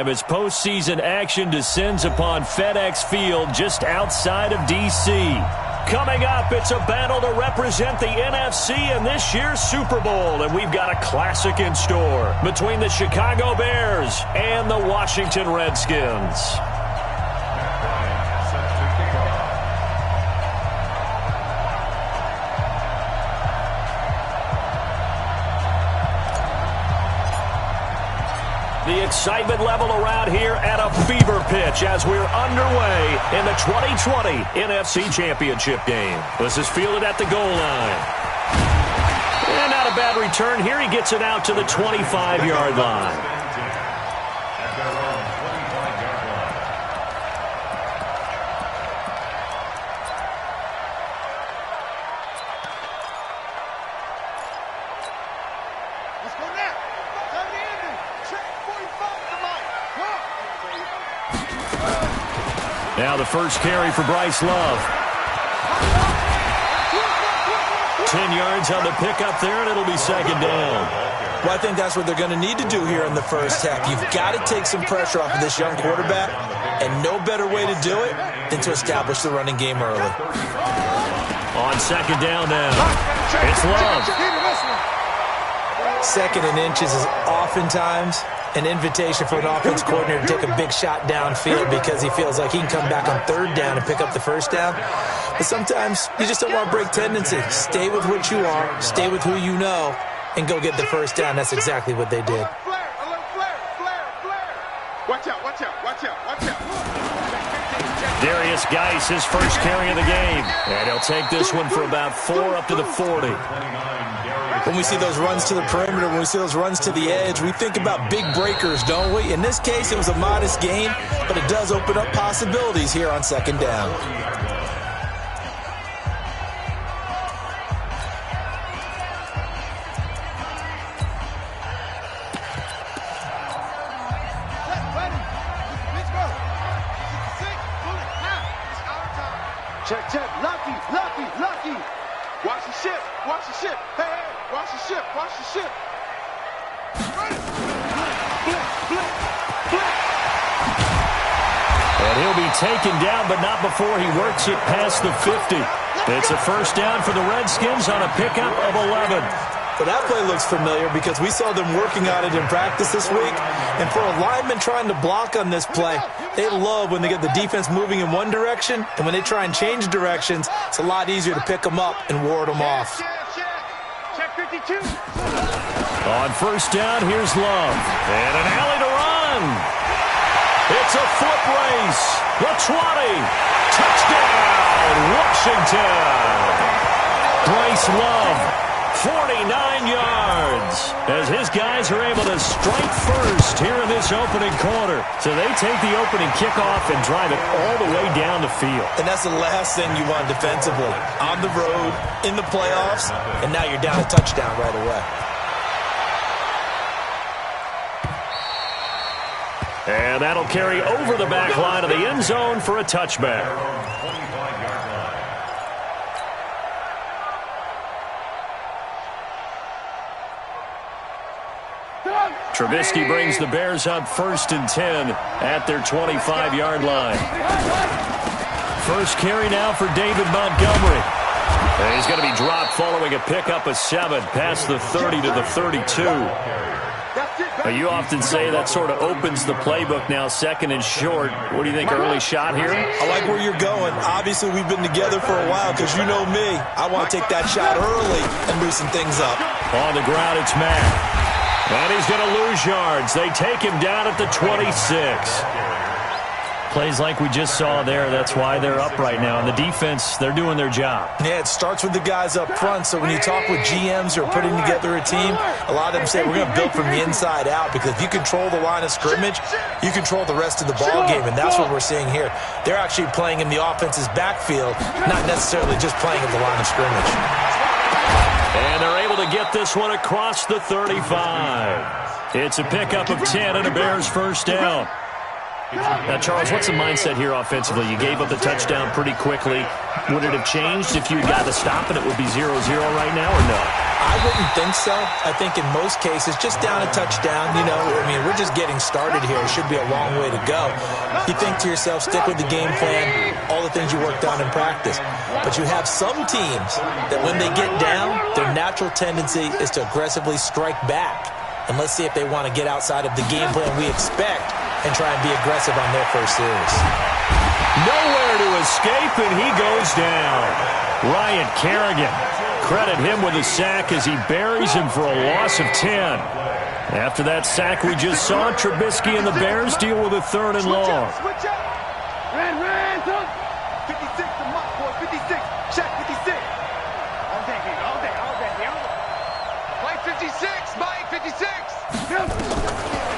time as postseason action descends upon FedEx Field just outside of D.C. Coming up, it's a battle to represent the NFC in this year's Super Bowl, and we've got a classic in store between the Chicago Bears and the Washington Redskins. The excitement level around here at a fever pitch as we're underway in the 2020 NFC Championship game. This is fielded at the goal line. And not a bad return here. He gets it out to the 25-yard line. Now the first carry for Bryce Love. 10 yards on the pickup there, and it'll be second down. Well, I think that's what they're going to need to do here in the first half. You've got to take some pressure off of this young quarterback, and no better way to do it than to establish the running game early. On second down now, it's Love. Second and inches is oftentimes an invitation for an offense coordinator to take a big shot downfield because he feels like he can come back on third down and pick up the first down. But sometimes you just don't want to break tendency. Stay with what you are, stay with who you know, and go get the first down. That's exactly what they did. Watch out, watch out, watch out, watch out. Darius Geis, his first carry of the game. And he'll take this one for about 4 up to the 40. When we see those runs to the perimeter, when we see those runs to the edge, we think about big breakers, don't we? In this case, it was a modest gain, but it does open up possibilities here on second down. Check, check, lucky, lucky, lucky. Watch the ship, watch the ship. Hey, hey, watch the ship, watch the ship. And he'll be taken down, but not before he works it past the 50. It's a first down for the Redskins on a pickup of 11. Well, that play looks familiar because we saw them working on it in practice this week. And for a lineman trying to block on this play, they love when they get the defense moving in one direction. And when they try and change directions, it's a lot easier to pick them up and ward them off. Check 52. On first down, here's Love. And an alley to run. It's a foot race. The 20. Touchdown, Washington. Bryce Love. 49 yards as his guys are able to strike first here in this opening quarter. So they take the opening kickoff and drive it all the way down the field. And that's the last thing you want defensively. On the road, in the playoffs, and now you're down a touchdown right away. And that'll carry over the back line of the end zone for a touchback. Trubisky brings the Bears up 1st and 10 at their 25-yard line. First carry now for David Montgomery. And he's going to be dropped following a pickup of 7 past the 30 to the 32. Now, you often say that sort of opens the playbook now, second and short. What do you think, early shot here? I like where you're going. Obviously, we've been together for a while because you know me. I want to take that shot early and loosen things up. On the ground, it's Mack. And he's going to lose yards. They take him down at the 26. Plays like we just saw there. That's why they're up right now. And the defense, they're doing their job. Yeah, it starts with the guys up front. So when you talk with GMs who are putting together a team, a lot of them say we're going to build from the inside out because if you control the line of scrimmage, you control the rest of the ball game. And that's what we're seeing here. They're actually playing in the offense's backfield, not necessarily just playing at the line of scrimmage. And they're able to get this one across the 35. It's a pickup of 10 and a Bears first down. Now, Charles, what's the mindset here offensively? You gave up the touchdown pretty quickly. Would it have changed if you had got to stop and it would be 0-0 right now or no? I wouldn't think so. I think in most cases, just down a touchdown, you know, I mean, we're just getting started here. It should be a long way to go. You think to yourself, stick with the game plan, all the things you worked on in practice. But you have some teams that when they get down, their natural tendency is to aggressively strike back. And let's see if they want to get outside of the game plan we expect and try and be aggressive on their first series. Nowhere to escape, and he goes down. Ryan Kerrigan. Credit him with a sack as he buries him for a loss of 10. After that sack we just saw, Trubisky and the Bears deal with a 3rd and long. Switch up. Ran, 56 to Mott, boy, 56. Check 56. All day. Play 56, Mike, 56.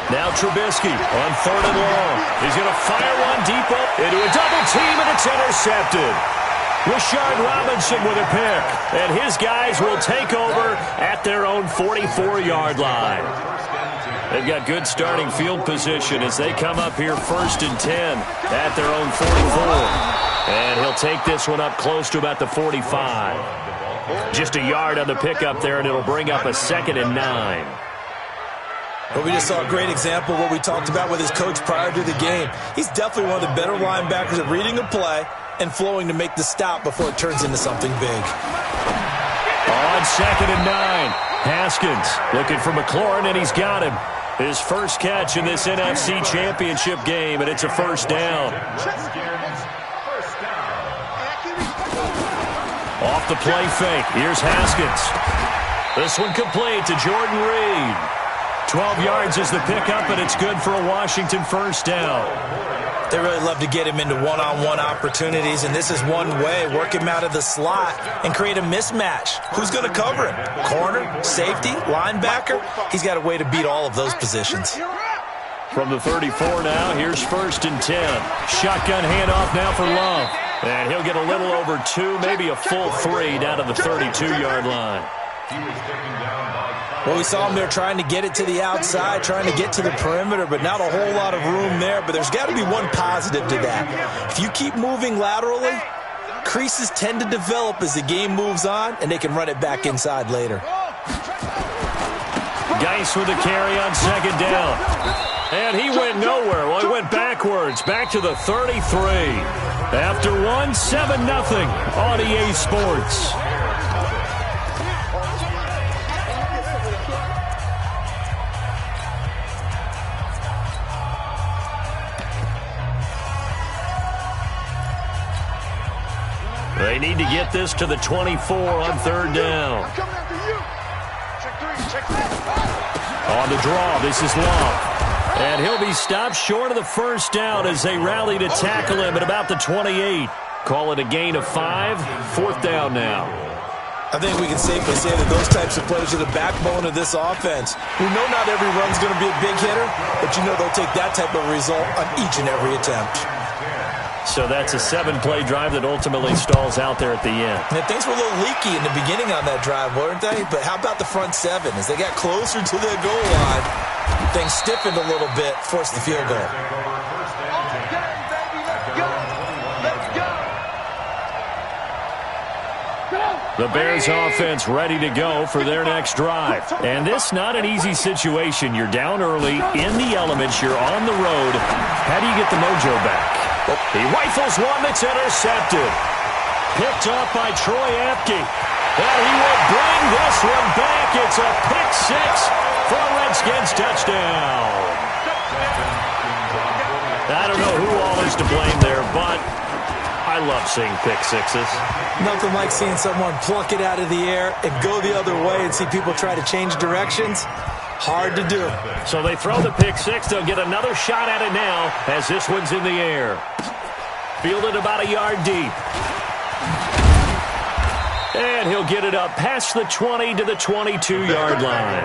Now Trubisky on 3rd and long. He's going to fire one deep up into a double team, and it's intercepted. Rashard Robinson with a pick, and his guys will take over at their own 44-yard line. They've got good starting field position as they come up here 1st and 10 at their own 44. And he'll take this one up close to about the 45. Just a yard on the pickup there, and it'll bring up a 2nd and 9. But we just saw a great example of what we talked about with his coach prior to the game. He's definitely one of the better linebackers at reading a play and flowing to make the stop before it turns into something big. On 2nd and 9, Haskins looking for McLaurin, and he's got him. His first catch in this NFC Championship game, and it's a 1st down. Off the play fake, here's Haskins. This one complete to Jordan Reed. 12 yards is the pickup, and it's good for a Washington 1st down. They really love to get him into one-on-one opportunities, and this is one way. Work him out of the slot and create a mismatch. Who's going to cover him? Corner, safety, linebacker? He's got a way to beat all of those positions. From the 34 now, here's 1st and 10. Shotgun handoff now for Love. And he'll get a little over 2, maybe a full 3 down to the 32-yard line. Well, we saw him there trying to get it to the outside, trying to get to the perimeter, but not a whole lot of room there. But there's got to be one positive to that. If you keep moving laterally, creases tend to develop as the game moves on, and they can run it back inside later. Geis with the carry on 2nd down. And he went nowhere. Well, he went backwards, back to the 33. After 7-0 on EA Sports. They need to get this to the 24 on 3rd down. On the draw, this is Love. And he'll be stopped short of the 1st down as they rally to tackle him at about the 28. Call it a gain of 5. 4th down now. I think we can safely say that those types of plays are the backbone of this offense. We know not every run's going to be a big hitter, but you know they'll take that type of result on each and every attempt. So that's a 7-play drive that ultimately stalls out there at the end. And things were a little leaky in the beginning on that drive, weren't they? But how about the front 7? As they got closer to the goal line, things stiffened a little bit, forced the field goal. The Bears offense ready to go for their next drive. And this not an easy situation. You're down early, in the elements, you're on the road. How do you get the mojo back? He rifles one that's intercepted. Picked off by Troy Apke. And he will bring this one back. It's a pick 6 for a Redskins touchdown. I don't know who all is to blame there, but I love seeing pick 6s. Nothing like seeing someone pluck it out of the air and go the other way and see people try to change directions. Hard to do. So they throw the pick 6. They'll get another shot at it now as this one's in the air. Fielded about a yard deep. And he'll get it up past the 20 to the 22-yard line.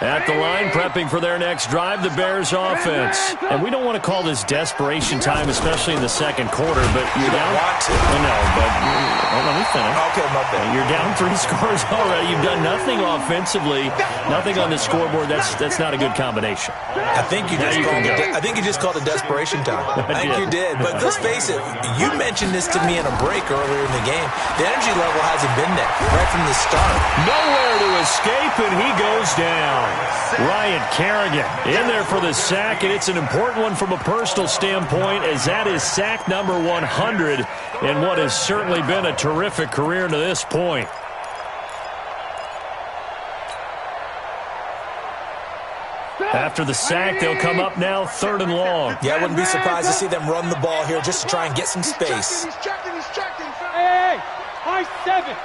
At the line, prepping for their next drive, the Bears offense. And we don't want to call this desperation time, especially in the second quarter, but you're down. Want to. No, but let me finish. Okay, my bad. You're down 3 scores already. You've done nothing offensively, nothing on the scoreboard. That's not a good combination. I think you just called it desperation time. I think you did. But let's face it, you mentioned this to me in a break earlier in the game. The energy level hasn't been there right from the start. Nowhere to escape, and he goes down. Ryan Kerrigan in there for the sack, and it's an important one from a personal standpoint, as that is sack number 100 in what has certainly been a terrific career to this point. After the sack, they'll come up now 3rd and long. Yeah, I wouldn't be surprised to see them run the ball here just to try and get some space. He's checking. Hey, high 7.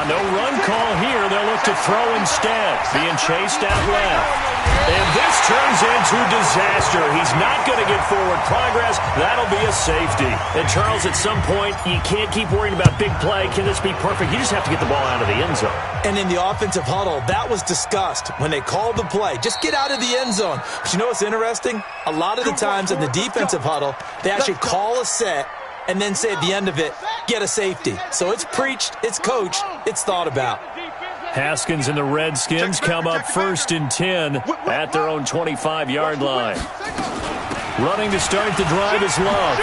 No run call here. They'll look to throw instead. Being chased out left. And this turns into disaster. He's not going to get forward progress. That'll be a safety. And, Charles, at some point, you can't keep worrying about big play. Can this be perfect? You just have to get the ball out of the end zone. And in the offensive huddle, that was discussed when they called the play. Just get out of the end zone. But you know what's interesting? A lot of the times in the defensive huddle, they actually call a set and then say at the end of it, get a safety. So it's preached, it's coached, it's thought about. Haskins and the Redskins come up 1st and 10 at their own 25-yard line. Running to start the drive is Love.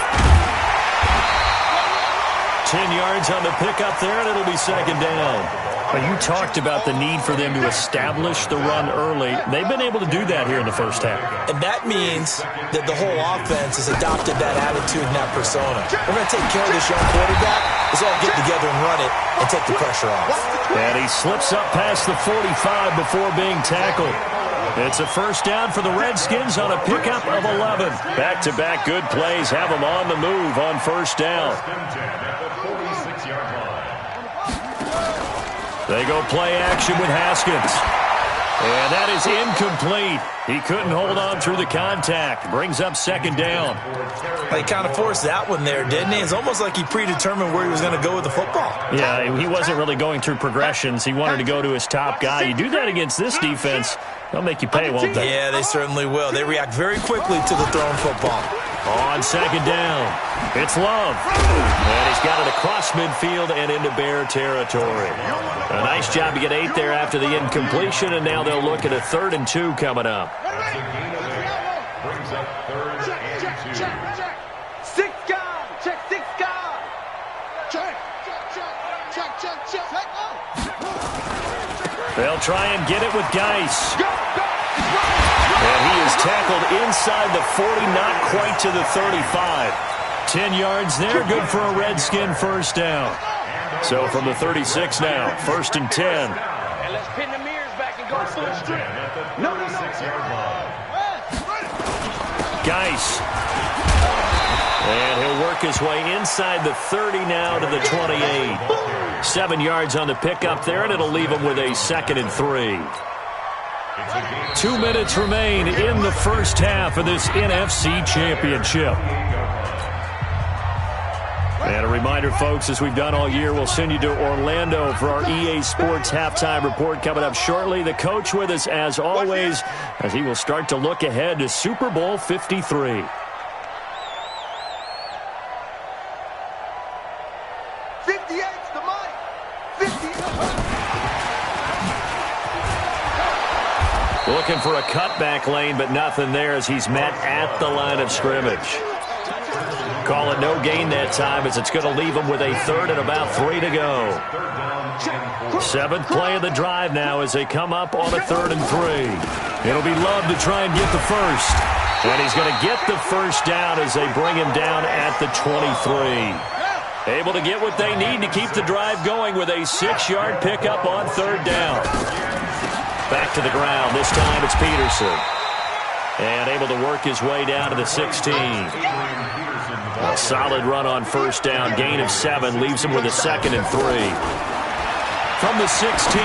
10 yards on the pickup there, and it'll be 2nd down. But you talked about the need for them to establish the run early. They've been able to do that here in the first half. And that means that the whole offense has adopted that attitude and that persona. We're going to take care of this young quarterback. Let's all get together and run it and take the pressure off. And he slips up past the 45 before being tackled. It's a 1st down for the Redskins on a pickup of 11. Back-to-back good plays have them on the move on 1st down. They go play action with Haskins. And that is incomplete. He couldn't hold on through the contact. Brings up 2nd down. He kind of forced that one there, didn't he? It's almost like he predetermined where he was going to go with the football. Yeah, he wasn't really going through progressions. He wanted to go to his top guy. You do that against this defense, they'll make you pay, won't they? Yeah, they certainly will. They react very quickly to the thrown football. On 2nd down, it's Love. And he's got it across midfield and into Bear territory. A nice job to get 8 there after the incompletion, and now they'll look at a 3rd and 2 coming up. Brings up 3rd and 2. 6 guard. Check 6 guard. Check. They'll try and get it with Geis. And he is tackled inside the 40, not quite to the 35. 10 yards there, good for a Redskin 1st down. So from the 36 now, 1st and 10. And let's pin the mirrors back and go full strip. No. Geis. And he'll work his way inside the 30 now to the 28. 7 yards on the pickup there, and it'll leave him with a 2nd and 3. 2 minutes remain in the first half of this NFC Championship. And a reminder, folks, as we've done all year, we'll send you to Orlando for our EA Sports halftime report coming up shortly. The coach with us, as always, as he will start to look ahead to Super Bowl 53. Looking for a cutback lane, but nothing there as he's met at the line of scrimmage. Call it no gain that time as it's going to leave him with a 3rd and about 3 to go. 7th play of the drive now as they come up on a 3rd and 3. It'll be Love to try and get the 1st. And he's going to get the 1st down as they bring him down at the 23. Able to get what they need to keep the drive going with a 6-yard pickup on 3rd down. Back to the ground. This time it's Peterson. And able to work his way down to the 16. A solid run on 1st down. Gain of 7 leaves him with a 2nd and 3. From the 16,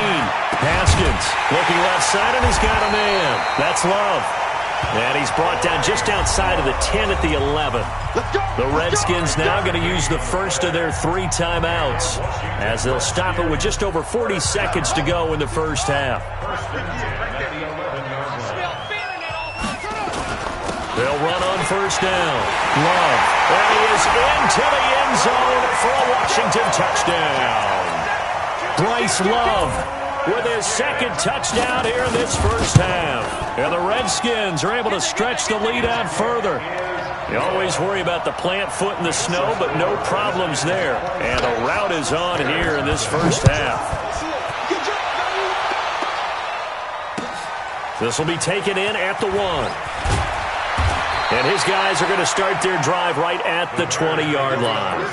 Haskins looking left side, and he's got a man. That's Love. And he's brought down just outside of the 10 at the 11. The Redskins now going to use the first of their 3 timeouts as they'll stop it with just over 40 seconds to go in the first half. They'll run on first down. Love. And he is into the end zone for a Washington touchdown. Bryce Love with his second touchdown here in this first half. And the Redskins are able to stretch the lead out further. You always worry about the plant foot in the snow, but no problems there. And the route is on here in this first half. This will be taken in at the 1. And his guys are going to start their drive right at the 20-yard line.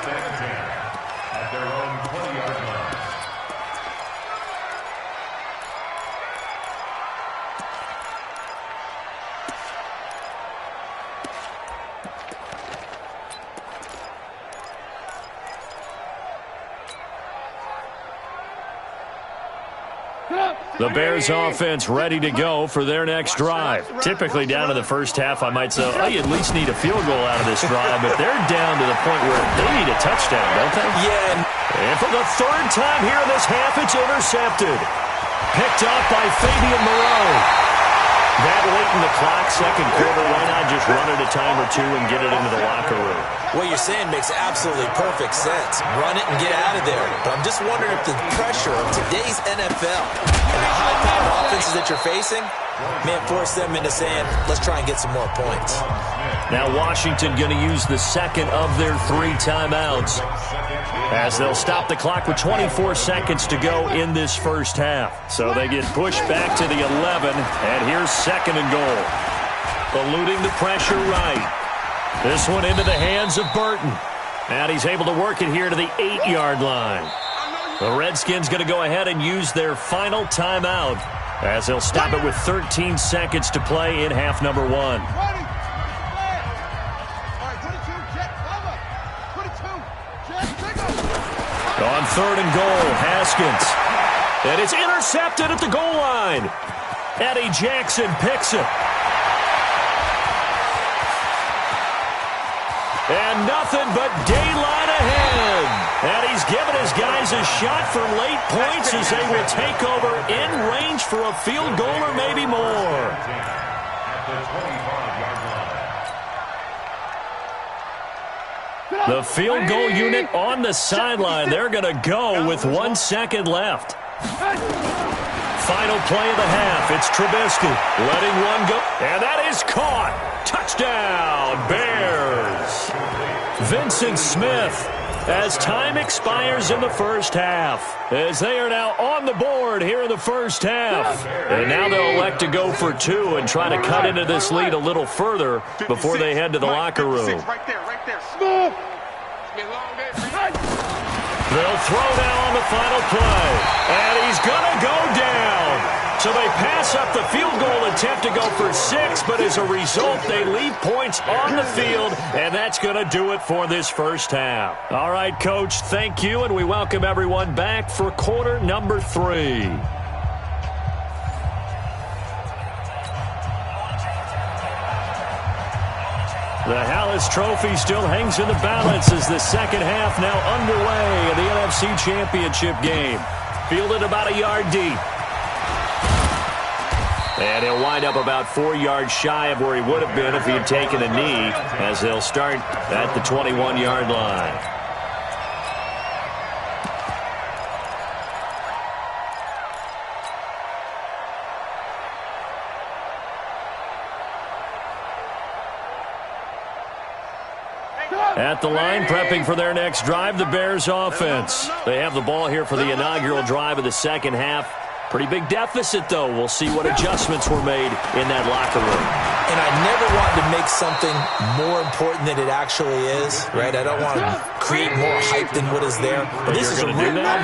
The Bears offense ready to go for their next drive. Typically down to the first half, I might say, oh, you at least need a field goal out of this drive, but they're down to the point where they need a touchdown, don't they? Yeah. And for the 3rd time here in this half, it's intercepted. Picked up by Fabian Moreau. That late in the clock, second quarter, why not just run it a time or 2 and get it into the locker room? What you're saying makes absolutely perfect sense. Run it and get out of there. But I'm just wondering if the pressure of today's NFL and the high-powered offenses that you're facing may force them into saying, let's try and get some more points. Now Washington going to use the second of their 3 timeouts as they'll stop the clock with 24 seconds to go in this first half. So they get pushed back to the 11, and here's 2nd and goal. Eluding the pressure right. This one into the hands of Burton. And he's able to work it here to the 8-yard line. The Redskins going to go ahead and use their final timeout as they'll stop it with 13 seconds to play in half number 1. On 3rd and goal, Haskins. And it's intercepted at the goal line. Eddie Jackson picks it. And nothing but daylight ahead. And he's given his guys a shot for late points as they will take over in range for a field goal or maybe more. The field goal unit on the sideline. They're going to go with 1 second left. Final play of the half. It's Trubisky letting one go. And that is caught. Touchdown, Bears. Vincent Smith as time expires in the first half. As they are now on the board here in the first half. And now they'll elect to go for 2 and try to cut into this lead a little further before they head to the locker room. Right there. Smooth. They'll throw now on the final play. And he's going to go down. So they pass up the field goal attempt to go for 6, but as a result, they leave points on the field, and that's going to do it for this first half. All right, Coach, thank you, and we welcome everyone back for quarter number 3. The Hallis Trophy still hangs in the balance as the second half now underway in the NFC Championship game. Fielded about a yard deep. And he'll wind up about 4 yards shy of where he would have been if he had taken a knee as they'll start at the 21-yard line. At the line, prepping for their next drive, the Bears offense. They have the ball here for the inaugural drive of the second half. Pretty big deficit, though. We'll see what adjustments were made in that locker room. And I never want to make something more important than it actually is, right? I don't want to create more hype than what is there. But this is I'm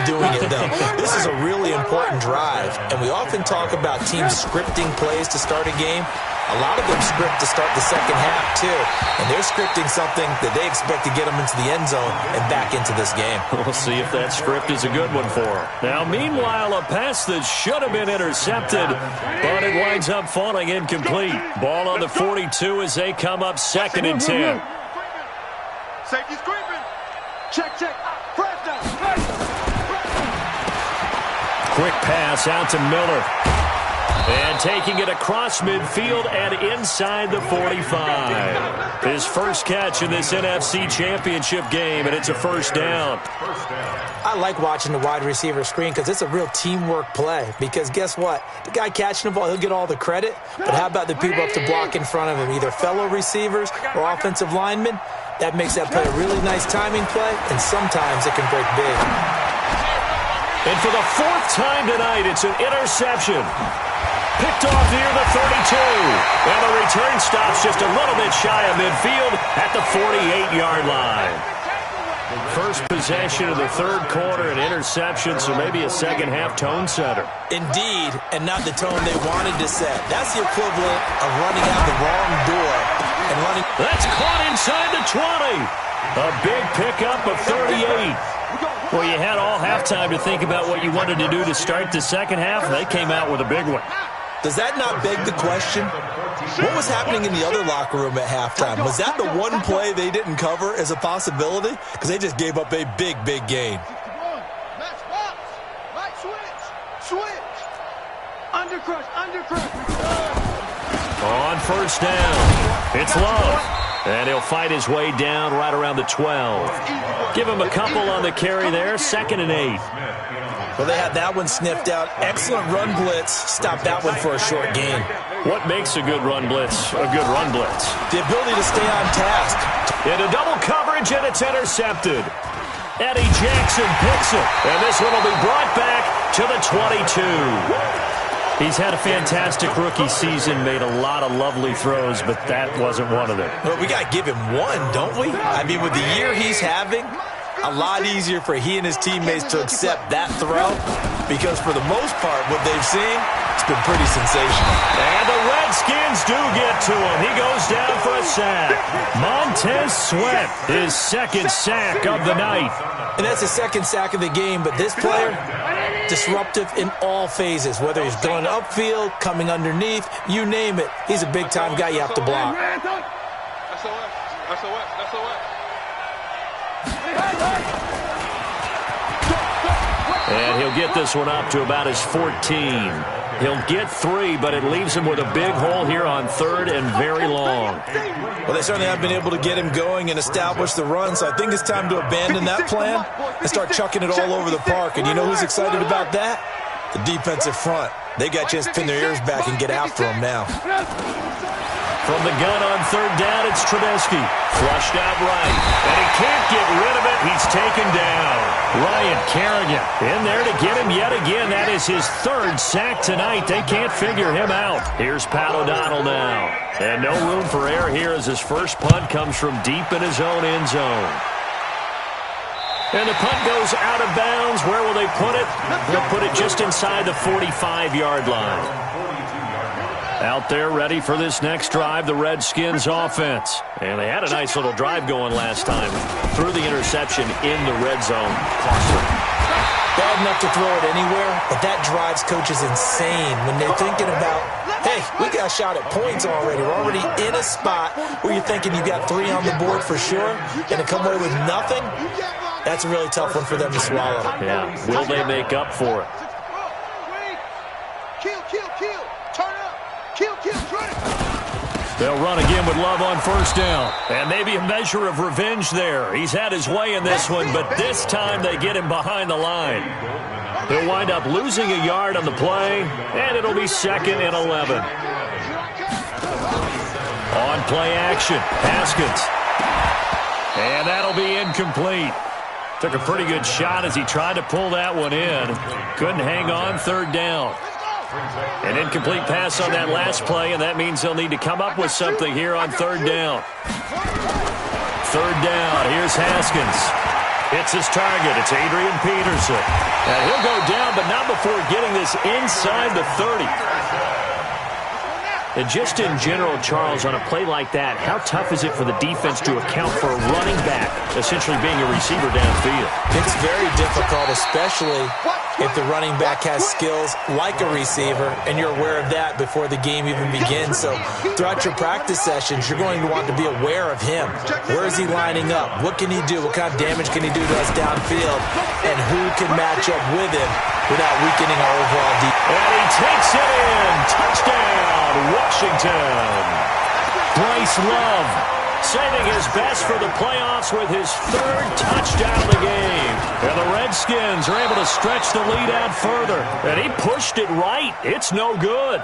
doing it, though. This is a really important drive. And we often talk about teams scripting plays to start a game. A lot of them script to start the second half, too. And they're scripting something that they expect to get them into the end zone and back into this game. We'll see if that script is a good one for them. Now, meanwhile, a pass that should have been intercepted, but it winds up falling incomplete. Ball on the 42 as they come up 2nd and 10. Safety screaming. Check. Press down. Quick pass out to Miller. And taking it across midfield and inside the 45. His first catch in this NFC Championship game, and it's a first down. I like watching the wide receiver screen because it's a real teamwork play. Because guess what? The guy catching the ball, he'll get all the credit. But how about the people up to block in front of him, either fellow receivers or offensive linemen? That makes that play a really nice timing play, and sometimes it can break big. And for the 4th time tonight, it's an interception. Picked off near the 32. And the return stops just a little bit shy of midfield at the 48-yard line. First possession of the 3rd quarter, an interception, so maybe a second-half tone setter. Indeed, and not the tone they wanted to set. That's the equivalent of running out the wrong door and running. That's caught inside the 20. A big pickup of 38. Well, you had all halftime to think about what you wanted to do to start the second half. They came out with a big one. Does that not beg the question? What was happening in the other locker room at halftime? Was that the one play they didn't cover as a possibility? Because they just gave up a big gain. Switch. Undercrush. On first down, it's Love. And he'll fight his way down right around the 12. Give him a couple on the carry there, 2nd and 8. Well, they had that one sniffed out. Excellent run blitz. Stop that one for a short gain. What makes a good run blitz a good run blitz? The ability to stay on task. Into double coverage, and it's intercepted. Eddie Jackson picks it, and this one will be brought back to the 22. He's had a fantastic rookie season, made a lot of lovely throws, but that wasn't one of them. Well, we got to give him one, don't we? I mean, with the year he's having, a lot easier for he and his teammates to accept that throw because for the most part, what they've seen, it's been pretty sensational. And the Redskins do get to him. He goes down for a sack. Montez Sweat, his 2nd sack of the night. And that's his 2nd sack of the game, but this player, disruptive in all phases, whether he's going upfield, coming underneath, you name it. He's a big-time guy you have to block. And he'll get this one up to about his 14. He'll get 3, but it leaves him with a big hole here on 3rd and very long. Well, they certainly have been able to get him going and establish the run, so I think it's time to abandon that plan and start chucking it all over the park. And you know who's excited about that? The defensive front. They got a chance to pin their ears back and get after him now. From the gun on 3rd down, it's Trubisky. Flushed out right. And he can't get rid of it. He's taken down. Ryan Kerrigan in there to get him yet again. That is his 3rd sack tonight. They can't figure him out. Here's Pat O'Donnell now. And no room for error here as his first punt comes from deep in his own end zone. And the punt goes out of bounds. Where will they put it? They'll put it just inside the 45-yard line. Out there ready for this next drive, the Redskins offense. And they had a nice little drive going last time. Threw the interception in the red zone. Costly. Bad enough to throw it anywhere, but that drives coaches insane when they're thinking about, hey, we got a shot at points already. We're already in a spot where you're thinking you got 3 on the board for sure, and to come away with nothing, that's a really tough one for them to swallow. Yeah, will they make up for it? They'll run again with Love on first down. And maybe a measure of revenge there. He's had his way in this one, but this time they get him behind the line. He'll wind up losing a yard on the play, and it'll be 2nd and 11. On play action, Haskins. And that'll be incomplete. Took a pretty good shot as he tried to pull that one in. Couldn't hang on, 3rd down. An incomplete pass on that last play, and that means they'll need to come up with something here on 3rd down. 3rd down, here's Haskins. Hits his target, it's Adrian Peterson. And he'll go down, but not before getting this inside the 30. And just in general, Charles, on a play like that, how tough is it for the defense to account for a running back essentially being a receiver downfield? It's very difficult, especially if the running back has skills like a receiver, and you're aware of that before the game even begins. So throughout your practice sessions, you're going to want to be aware of him. Where is he lining up? What can he do? What kind of damage can he do to us downfield? And who can match up with him without weakening our overall defense? And he takes it in. Touchdown, Washington. Bryce Love saving his best for the playoffs with his third touchdown of the game. And the Redskins are able to stretch the lead out further. And he pushed it right. It's no good.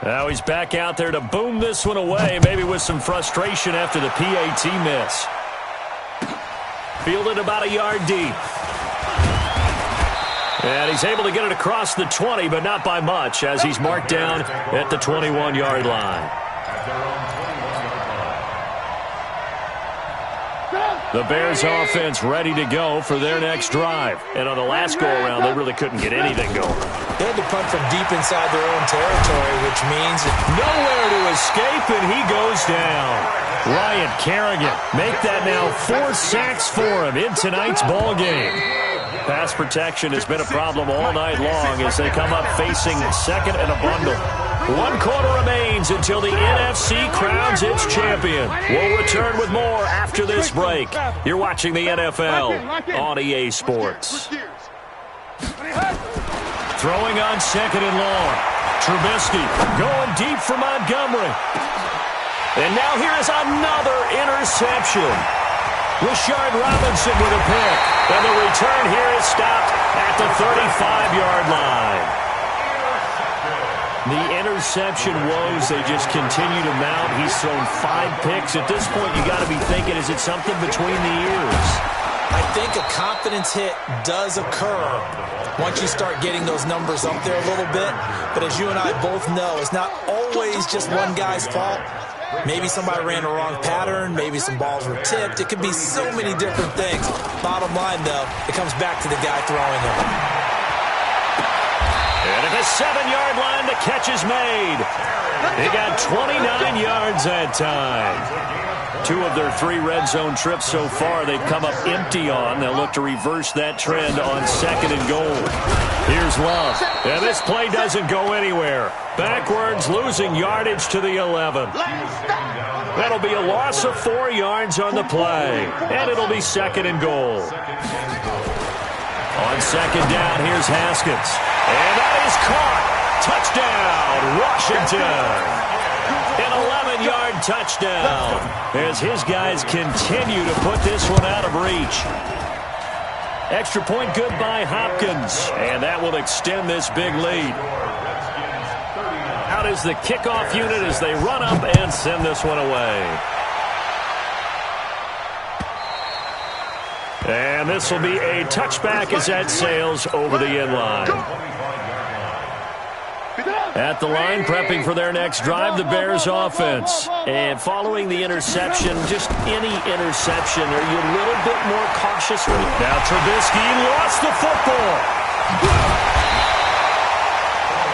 Now he's back out there to boom this one away, maybe with some frustration after the PAT miss. Fielded about a yard deep. And he's able to get it across the 20, but not by much, as he's marked down at the 21-yard line. The Bears offense ready to go for their next drive. And on the last go-around, they really couldn't get anything going. They had to punt from deep inside their own territory, which means nowhere to escape, and he goes down. Ryan Kerrigan make that now 4 sacks for him in tonight's ball game. Pass protection has been a problem all night long as they come up facing second and a bundle. 1 quarter remains until the NFC crowns its champion. We'll return with more after this break. You're watching the NFL on EA Sports. Throwing on second and long. Trubisky going deep for Montgomery. And now here is another interception. Rashard Robinson with a pick. And the return here is stopped at the 35-yard line. The interception woes, they just continue to mount. He's thrown 5 picks. At this point, you got to be thinking, is it something between the ears? I think a confidence hit does occur once you start getting those numbers up there a little bit. But as you and I both know, it's not always just one guy's fault. Maybe somebody ran a wrong pattern. Maybe some balls were tipped. It could be so many different things. Bottom line, though, it comes back to the guy throwing them. And at the 7-yard line, the catch is made. They got 29 yards that time. 2 of their 3 red zone trips so far they've come up empty on. They'll look to reverse that trend on second and goal. Here's Love. And this play doesn't go anywhere. Backwards, losing yardage to the 11. That'll be a loss of 4 yards on the play. And it'll be second and goal. On second down, here's Haskins. And that is caught. Touchdown, Washington. An 11-yard touchdown as his guys continue to put this one out of reach. Extra point good by Hopkins, and that will extend this big lead. Out is the kickoff unit as they run up and send this one away. And this will be a touchback as that sails over the end line. At the line, prepping for their next drive, the Bears offense. And following the interception, just any interception, are you a little bit more cautious? Now Trubisky lost the football.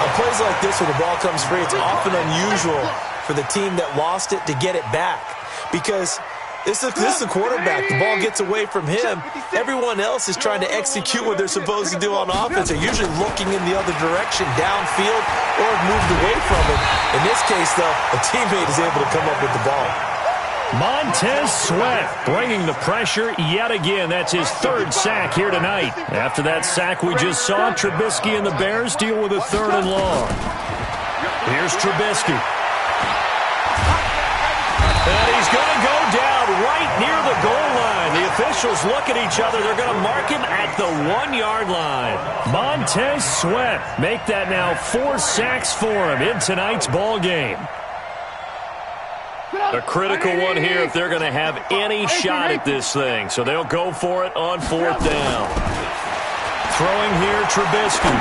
On plays like this where the ball comes free, it's often unusual for the team that lost it to get it back. Because this is the quarterback. The ball gets away from him. Everyone else is trying to execute what they're supposed to do on offense. They're usually looking in the other direction, downfield, or have moved away from it. In this case, though, a teammate is able to come up with the ball. Montez Sweat bringing the pressure yet again. That's his 3rd sack here tonight. After that sack we just saw, Trubisky and the Bears deal with a 3rd and long. Here's Trubisky. And he's going to go down right near the goal line. The officials look at each other. They're going to mark him at the 1-yard line. Montez Sweat make that now 4 sacks for him in tonight's ball game. A critical one here if they're going to have any shot at this thing. So they'll go for it on 4th down. Throwing here, Trubisky.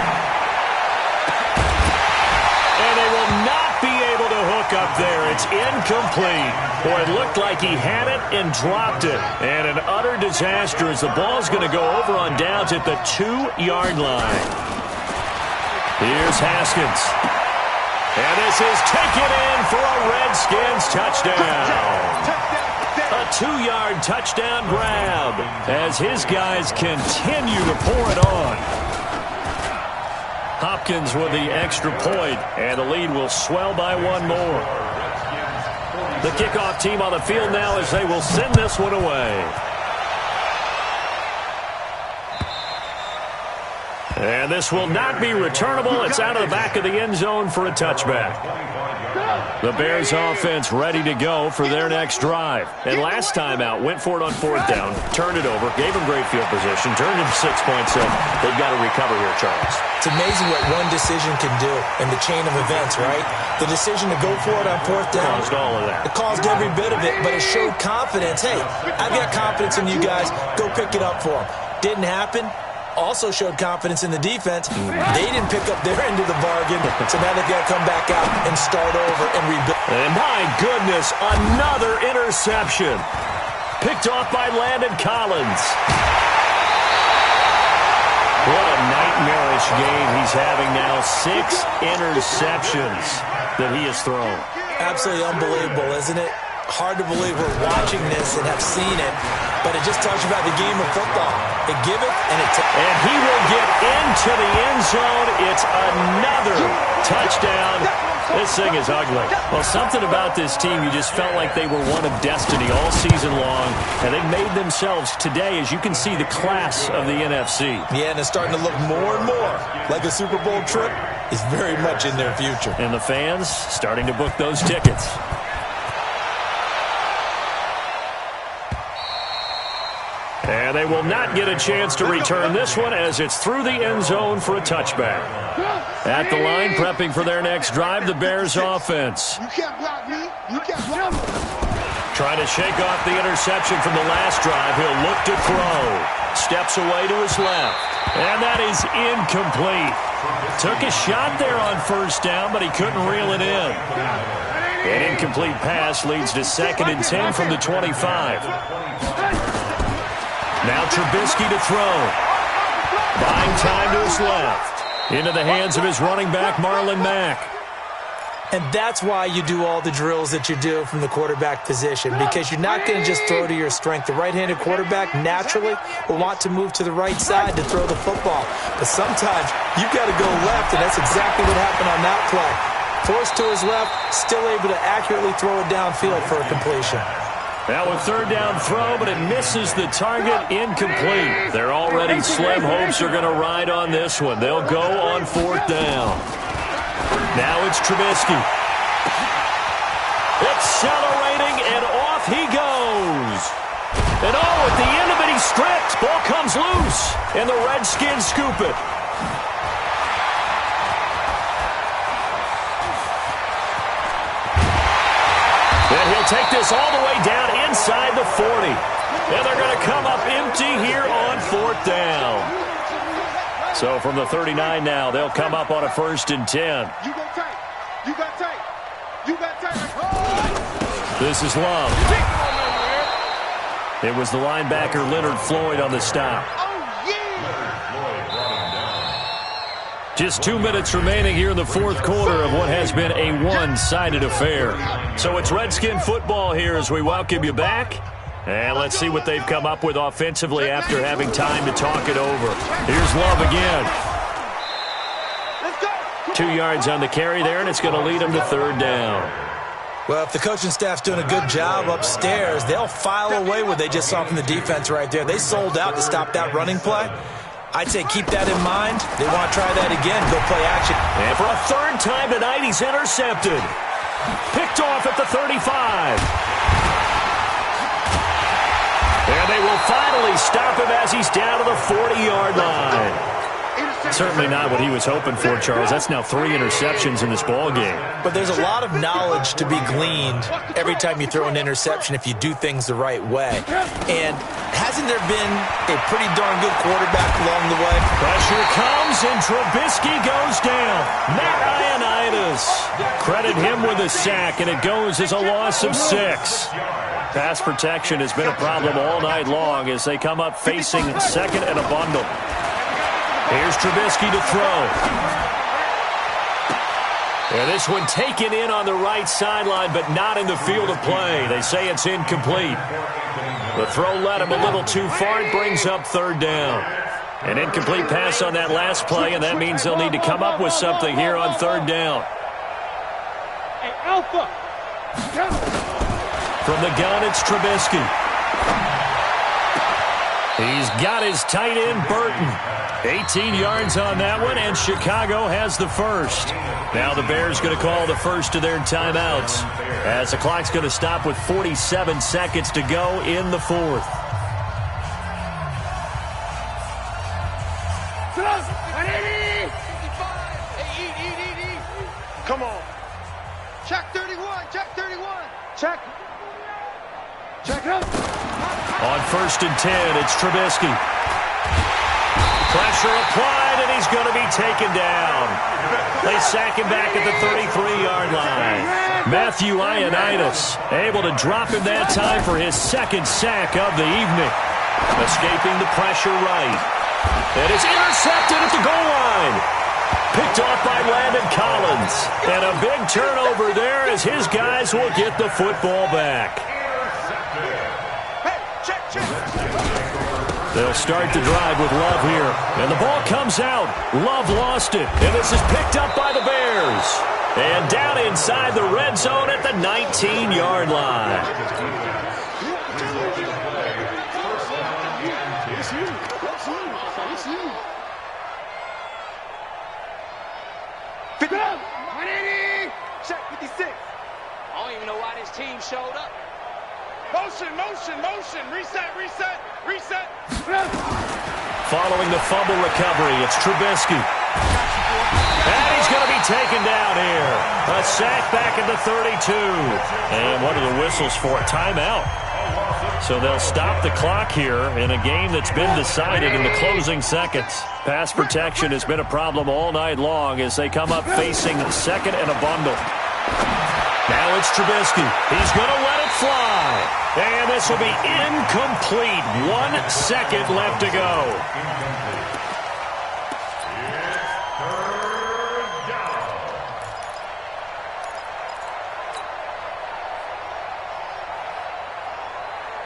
And they will not be able to hook up up there. It's incomplete. Boy, it looked like he had it and dropped it. And an utter disaster as the ball's going to go over on downs at the 2-yard line. Here's Haskins. And this is taken in for a Redskins touchdown. A 2-yard touchdown grab as his guys continue to pour it on. Hopkins with the extra point, and the lead will swell by one more. The kickoff team on the field now as they will send this one away. And this will not be returnable. It's out of the back of the end zone for a touchback. The Bears offense ready to go for their next drive. And last time out, went for it on 4th down, turned it over, gave them great field position, turned into 6 points. So they've got to recover here, Charles. It's amazing what one decision can do in the chain of events, right? The decision to go for it on 4th down. Caused all of that. It caused every bit of it, but it showed confidence. Hey, I've got confidence in you guys. Go pick it up for them. Didn't happen. Also showed confidence in the defense. They didn't pick up their end of the bargain, so now they've got to come back out and start over and rebuild. And my goodness, another interception. Picked off by Landon Collins. What a nightmarish game he's having now. 6 interceptions that he has thrown. Absolutely unbelievable, isn't it? Hard to believe we're watching this and have seen it, but it just tells you about the game of football. It give it and it takes. And he will get into the end zone. It's another touchdown. This thing is ugly. Well, something about this team, you just felt like they were one of destiny all season long, and they made themselves today, as you can see, the class of the NFC. Yeah, and it's starting to look more and more like a Super Bowl trip is very much in their future. And the fans starting to book those tickets. And they will not get a chance to return this one as it's through the end zone for a touchback. At the line, prepping for their next drive, the Bears offense. You can't block me. You can't block me. Trying to shake off the interception from the last drive. He'll look to throw. Steps away to his left. And that is incomplete. Took a shot there on 1st down, but he couldn't reel it in. An incomplete pass leads to 2nd and 10 from the 25. Now Trubisky to throw. Buying time to his left. Into the hands of his running back, Marlon Mack. And that's why you do all the drills that you do from the quarterback position, because you're not going to just throw to your strength. The right-handed quarterback naturally will want to move to the right side to throw the football. But sometimes you've got to go left, and that's exactly what happened on that play. Forced to his left, still able to accurately throw it downfield for a completion. Now a 3rd down throw, but it misses the target, incomplete. Their already slim hopes are going to ride on this one. They'll go on 4th down. Now it's Trubisky. Accelerating, and off he goes. And at the end of it, he's stripped. Ball comes loose, and the Redskins scoop it. And he'll take this all the way down inside the 40. And they're going to come up empty here on 4th down. So from the 39 now, they'll come up on a 1st and 10. You got tight. You got tight. You got tight. This is Love. It was the linebacker Leonard Floyd on the stop. Just 2 minutes remaining here in the 4th quarter of what has been a one-sided affair. So it's Redskin football here as we welcome you back. And let's see what they've come up with offensively after having time to talk it over. Here's Love again. 2 yards on the carry there, and it's going to lead them to 3rd down. Well, if the coaching staff's doing a good job upstairs, they'll file away what they just saw from the defense right there. They sold out to stop that running play. I'd say keep that in mind. They want to try that again, go play action. And for a 3rd time tonight, he's intercepted. Picked off at the 35. And they will finally stop him as he's down to the 40-yard line. Certainly not what he was hoping for, Charles. That's now 3 interceptions in this ball game. But there's a lot of knowledge to be gleaned every time you throw an interception if you do things the right way. And hasn't there been a pretty darn good quarterback along the way? Pressure comes, and Trubisky goes down. Matt Ioannidis. Credit him with a sack, and it goes as a loss of 6. Pass protection has been a problem all night long as they come up facing second and a bundle. Here's Trubisky to throw. And this one taken in on the right sideline, but not in the field of play. They say it's incomplete. The throw led him a little too far. It brings up 3rd down. An incomplete pass on that last play, and that means they'll need to come up with something here on 3rd down. Hey, Alpha. From the gun, it's Trubisky. He's got his tight end, Burton. 18 yards on that one, and Chicago has the first. Now the Bears going to call the first of their timeouts as the clock's going to stop with 47 seconds to go in the 4th. Come on. Check 31. Check 31. Check. Check it up. On 1st and 10, it's Trubisky. Pressure applied, and he's going to be taken down. They sack him back at the 33-yard line. Matthew Ioannidis able to drop him that time for his 2nd sack of the evening. Escaping the pressure right. It is intercepted at the goal line. Picked off by Landon Collins. And a big turnover there as his guys will get the football back. They'll start the drive with Love here. And the ball comes out. Love lost it. And this is picked up by the Bears. And down inside the red zone at the 19-yard line. Check 56. I don't even know why this team showed up. Motion, motion, motion. Reset, reset, reset. Following the fumble recovery, it's Trubisky. And he's going to be taken down here. A sack back at the 32. And what are the whistles for? Timeout. So they'll stop the clock here in a game that's been decided in the closing seconds. Pass protection has been a problem all night long as they come up facing second and a bundle. Now it's Trubisky. He's going to let it fly. And this will be incomplete. 1 second left to go.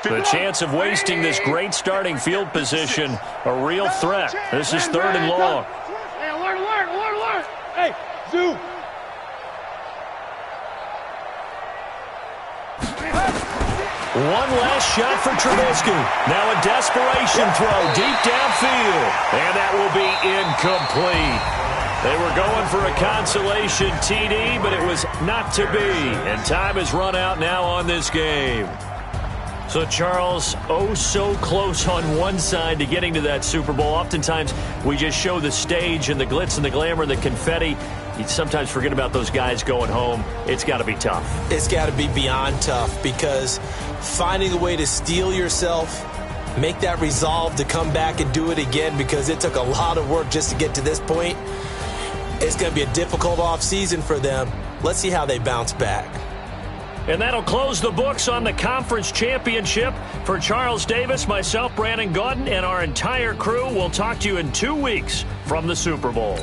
The chance of wasting this great starting field position, a real threat. This is 3rd and long. Hey, alert, alert, alert, alert. Hey, zoom. One last shot for Trubisky. Now a desperation throw deep downfield. And that will be incomplete. They were going for a consolation TD, but it was not to be. And time has run out now on this game. So, Charles, oh so close on one side to getting to that Super Bowl. Oftentimes, we just show the stage and the glitz and the glamour and the confetti. You sometimes forget about those guys going home. It's got to be tough. It's got to be beyond tough because finding a way to steel yourself, make that resolve to come back and do it again because it took a lot of work just to get to this point. It's going to be a difficult offseason for them. Let's see how they bounce back. And that'll close the books on the conference championship. For Charles Davis, myself, Brandon Gaudin, and our entire crew, we'll talk to you in 2 weeks from the Super Bowl.